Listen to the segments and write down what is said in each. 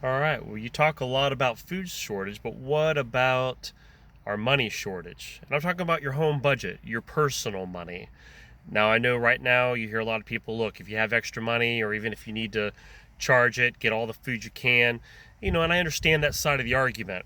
All right, well, you talk a lot about food shortage, but what about our money shortage? And I'm talking about your home budget, your personal money. Now, I know right now you hear a lot of people, look, if you have extra money or even if you need to charge it, get all the food you can, and I understand that side of the argument.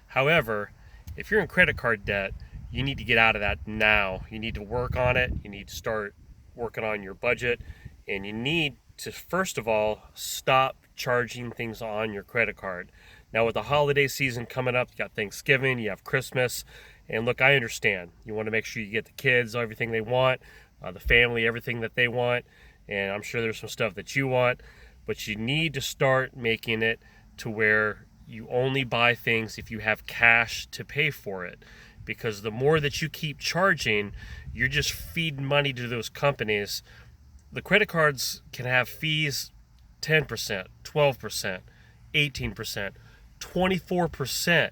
However, if you're in credit card debt, you need to get out of that now. You need to work on it. You need to start working on your budget. And you need to, first of all, stop charging things on your credit card. Now, with the holiday season coming up, you got Thanksgiving, you have Christmas. And look, I understand. You want to make sure you get the kids everything they want, the family everything that they want. And I'm sure there's some stuff that you want. But you need to start making it to where you only buy things if you have cash to pay for it, because the more that you keep charging, you're just feeding money to those companies. The credit cards can have fees 10%, 12%, 18%, 24%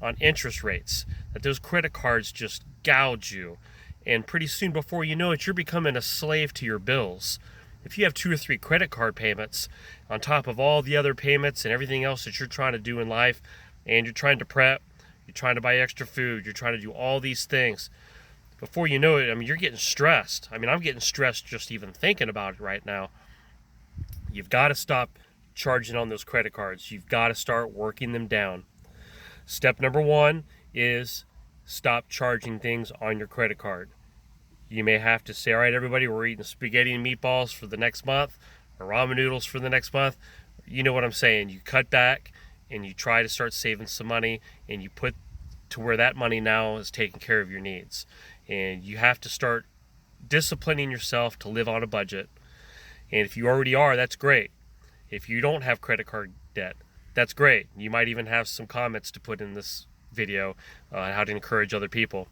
on interest rates that those credit cards just gouge you. And pretty soon, before you know it, you're becoming a slave to your bills. If you have 2 or 3 credit card payments on top of all the other payments and everything else that you're trying to do in life, and you're trying to prep, you're trying to buy extra food, you're trying to do all these things, before you know it, you're getting stressed. I'm getting stressed just even thinking about it right now. You've got to stop charging on those credit cards. You've got to start working them down. Step number 1 is stop charging things on your credit card. You may have to say, all right, everybody, we're eating spaghetti and meatballs for the next month, or ramen noodles for the next month. You know what I'm saying. You cut back and you try to start saving some money, and you put to where that money now is taking care of your needs. And you have to start disciplining yourself to live on a budget. And if you already are, that's great. If you don't have credit card debt, that's great. You might even have some comments to put in this video on how to encourage other people.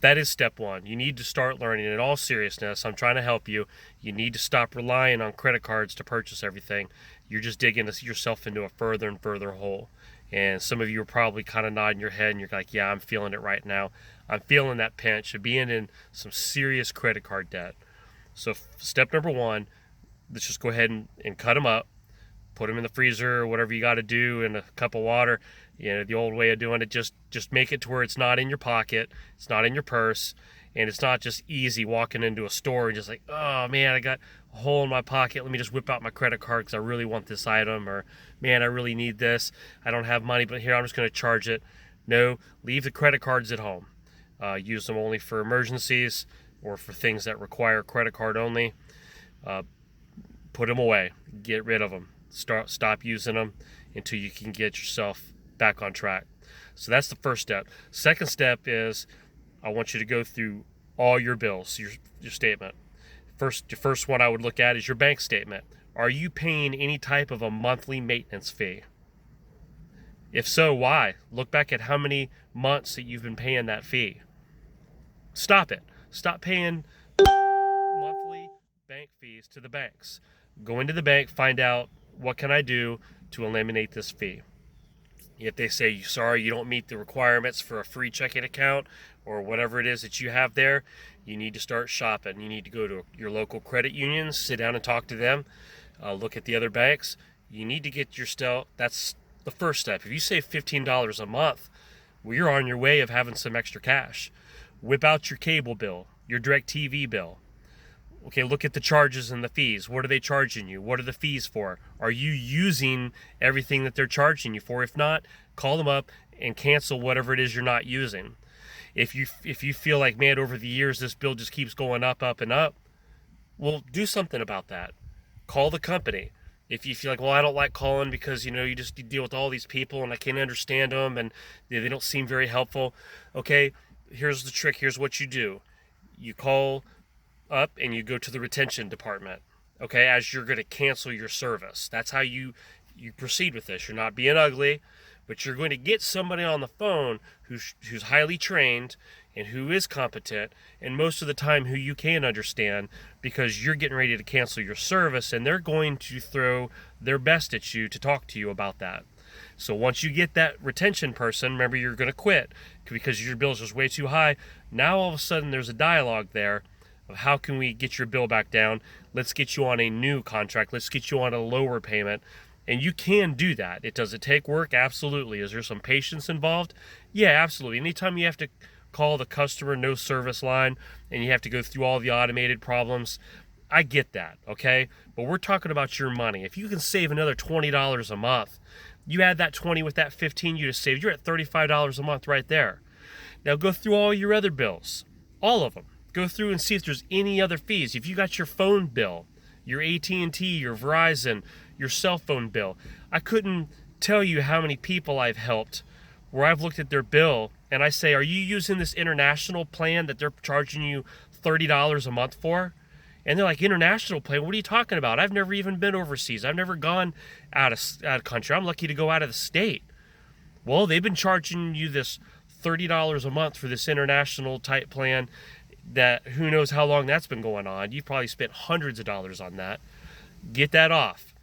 That is step 1. You need to start learning. In all seriousness, I'm trying to help you. You need to stop relying on credit cards to purchase everything. You're just digging yourself into a further and further hole. And some of you are probably kind of nodding your head and you're like, yeah, I'm feeling it right now. I'm feeling that pinch of being in some serious credit card debt. So step number 1, let's just go ahead and cut them up. Put them in the freezer or whatever you got to do in a cup of water. The old way of doing it, just make it to where it's not in your pocket, it's not in your purse, and it's not just easy walking into a store and just like, oh man, I got a hole in my pocket, let me just whip out my credit card because I really want this item, or man, I really need this, I don't have money, but here, I'm just going to charge it. No, leave the credit cards at home. Use them only for emergencies or for things that require credit card only. Put them away, get rid of them. Stop using them until you can get yourself back on track. So that's the first step. Second step is I want you to go through all your bills, your statement. The first one I would look at is your bank statement. Are you paying any type of a monthly maintenance fee? If so, why? Look back at how many months that you've been paying that fee. Stop it. Stop paying monthly bank fees to the banks. Go into the bank, find out what can I do to eliminate this fee. If they say, sorry, you don't meet the requirements for a free checking account or whatever it is that you have there, you need to start shopping. You need to go to your local credit unions, sit down and talk to them, look at the other banks. You need to get your stuff. That's the first step. If you save $15 a month, well, you're on your way of having some extra cash. Whip out your cable bill, your DirecTV bill. Okay, look at the charges and the fees. What are they charging you? What are the fees for? Are you using everything that they're charging you for? If not, call them up and cancel whatever it is you're not using. If you feel like, man, over the years this bill just keeps going up, up, and up, well, do something about that. Call the company. If you feel like, well, I don't like calling because, you just deal with all these people and I can't understand them and they don't seem very helpful. Okay, here's the trick. Here's what you do. You call up and you go to the retention department, okay, as you're going to cancel your service. That's how you proceed with this. You're not being ugly, but you're going to get somebody on the phone who's highly trained and who is competent, and most of the time who you can understand, because you're getting ready to cancel your service and they're going to throw their best at you to talk to you about that. So once you get that retention person, remember, you're going to quit because your bill's just way too high. Now all of a sudden there's a dialogue there of how can we get your bill back down? Let's get you on a new contract. Let's get you on a lower payment. And you can do that. Does it take work? Absolutely. Is there some patience involved? Yeah, absolutely. Anytime you have to call the customer no service line and you have to go through all the automated problems, I get that, okay? But we're talking about your money. If you can save another $20 a month, you add that 20 with that 15 you just saved, you're at $35 a month right there. Now go through all your other bills, all of them. Go through and see if there's any other fees. If you got your phone bill, your AT&T, your Verizon, your cell phone bill. I couldn't tell you how many people I've helped where I've looked at their bill and I say, are you using this international plan that they're charging you $30 a month for? And they're like, international plan? What are you talking about? I've never even been overseas. I've never gone out of country. I'm lucky to go out of the state. Well, they've been charging you this $30 a month for this international type plan that who knows how long that's been going on. You've probably spent hundreds of dollars on that. Get that off.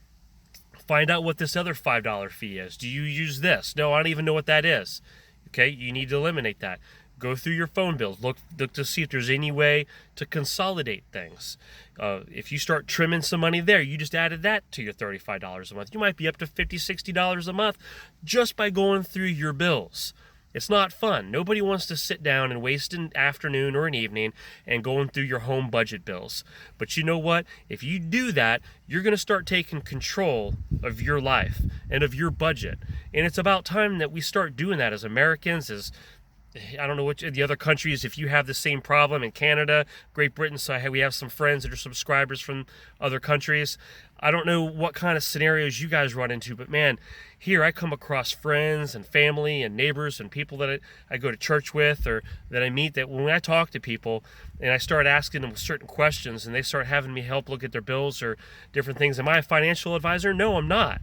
Find out what this other $5 fee is. Do you use this? No, I don't even know what that is. Okay, you need to eliminate that. Go through your phone bills. Look to see if there's any way to consolidate things. If you start trimming some money there, you just added that to your $35 a month. You might be up to $50, $60 a month just by going through your bills. It's not fun. Nobody wants to sit down and waste an afternoon or an evening and going through your home budget bills. But you know what? If you do that, you're going to start taking control of your life and of your budget. And it's about time that we start doing that as Americans, as I don't know what the other countries, if you have the same problem in Canada, Great Britain, so we have some friends that are subscribers from other countries. I don't know what kind of scenarios you guys run into, but man, here I come across friends and family and neighbors and people that I go to church with or that I meet, that when I talk to people and I start asking them certain questions and they start having me help look at their bills or different things, am I a financial advisor? No, I'm not.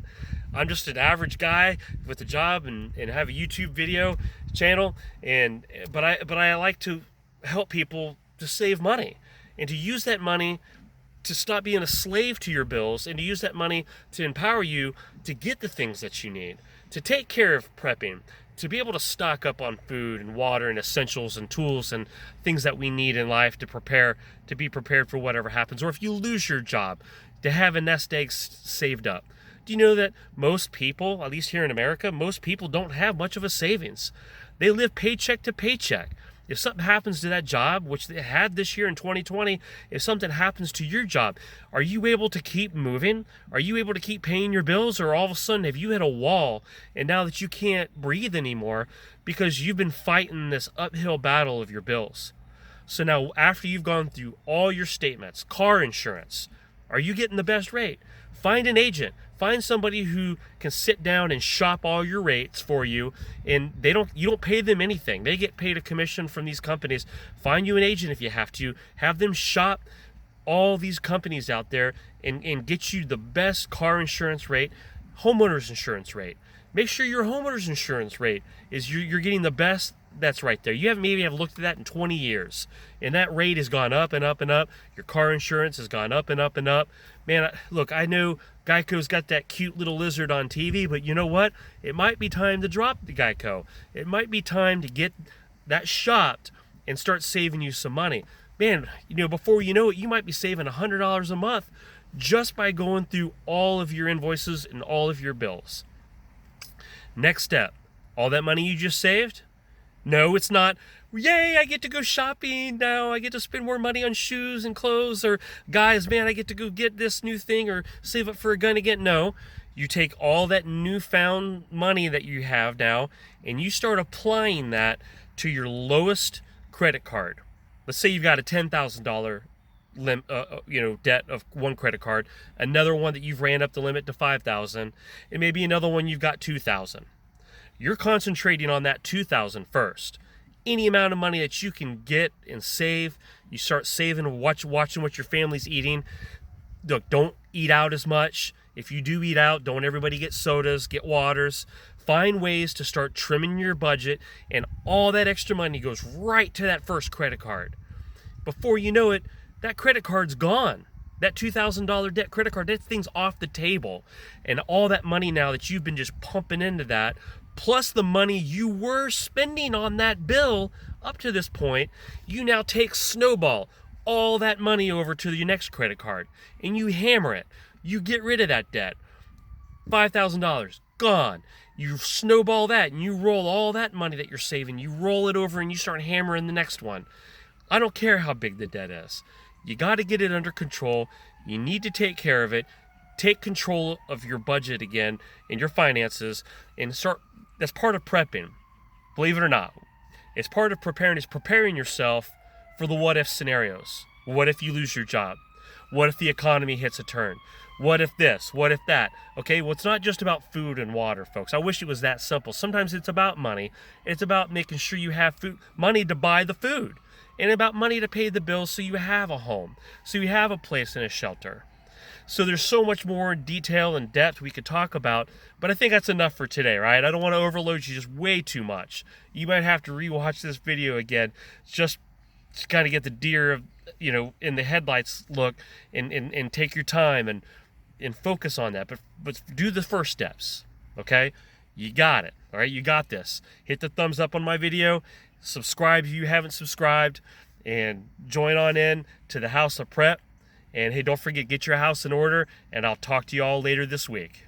I'm just an average guy with a job and have a YouTube video channel, but I like to help people to save money and to use that money to stop being a slave to your bills and to use that money to empower you to get the things that you need, to take care of prepping, to be able to stock up on food and water and essentials and tools and things that we need in life to be prepared for whatever happens. Or if you lose your job, to have a nest egg saved up. Do you know that most people, at least here in America, most people don't have much of a savings? They live paycheck to paycheck. If something happens to that job, which they had this year in 2020, if something happens to your job, are you able to keep moving? Are you able to keep paying your bills? Or all of a sudden, have you hit a wall and now that you can't breathe anymore because you've been fighting this uphill battle of your bills? So now after you've gone through all your statements, car insurance, are you getting the best rate? Find an agent. Find somebody who can sit down and shop all your rates for you, and you don't pay them anything. They get paid a commission from these companies. Find you an agent if you have to. Have them shop all these companies out there and get you the best car insurance rate, homeowners insurance rate. Make sure your homeowners insurance rate is you're getting the best. That's right there. You haven't maybe looked at that in 20 years. And that rate has gone up and up and up. Your car insurance has gone up and up and up. Man, look, I know Geico's got that cute little lizard on TV, but you know what? It might be time to drop the Geico. It might be time to get that shopped and start saving you some money. Man, before you know it, you might be saving $100 a month just by going through all of your invoices and all of your bills. Next step, all that money you just saved? No, it's not, yay, I get to go shopping now. I get to spend more money on shoes and clothes, or guys, man, I get to go get this new thing or save up for a gun again. No, you take all that newfound money that you have now and you start applying that to your lowest credit card. Let's say you've got a $10,000 debt of one credit card, another one that you've ran up the limit to $5,000, and maybe another one you've got $2,000. You're concentrating on that $2,000 first. Any amount of money that you can get and save, you start saving and watching what your family's eating. Look, don't eat out as much. If you do eat out, don't everybody get sodas, get waters. Find ways to start trimming your budget, and all that extra money goes right to that first credit card. Before you know it, that credit card's gone. That $2,000 debt credit card, that thing's off the table. And all that money now that you've been just pumping into that, plus the money you were spending on that bill up to this point, you now take snowball all that money over to your next credit card and you hammer it. You get rid of that debt. $5,000 gone. You snowball that and you roll all that money that you're saving, you roll it over and you start hammering the next one. I don't care how big the debt is. You got to get it under control. You need to take care of it. Take control of your budget again and your finances and start. That's part of prepping. Believe it or not, it's part of preparing. Is preparing yourself for the what if scenarios. What if you lose your job? What if the economy hits a turn? What if this? What if that? Okay, well, it's not just about food and water, folks. I wish it was that simple. Sometimes it's about money. It's about making sure you have food, money to buy the food, and about money to pay the bills so you have a home, so you have a place and a shelter. So there's so much more detail and depth we could talk about, but I think that's enough for today, right? I don't want to overload you just way too much. You might have to rewatch this video again just to kind of get the deer of, in the headlights look and take your time and focus on that. But do the first steps, okay? You got it, all right? You got this. Hit the thumbs up on my video. Subscribe if you haven't subscribed, and join on in to the House of Prep. And hey, don't forget, get your house in order, and I'll talk to you all later this week.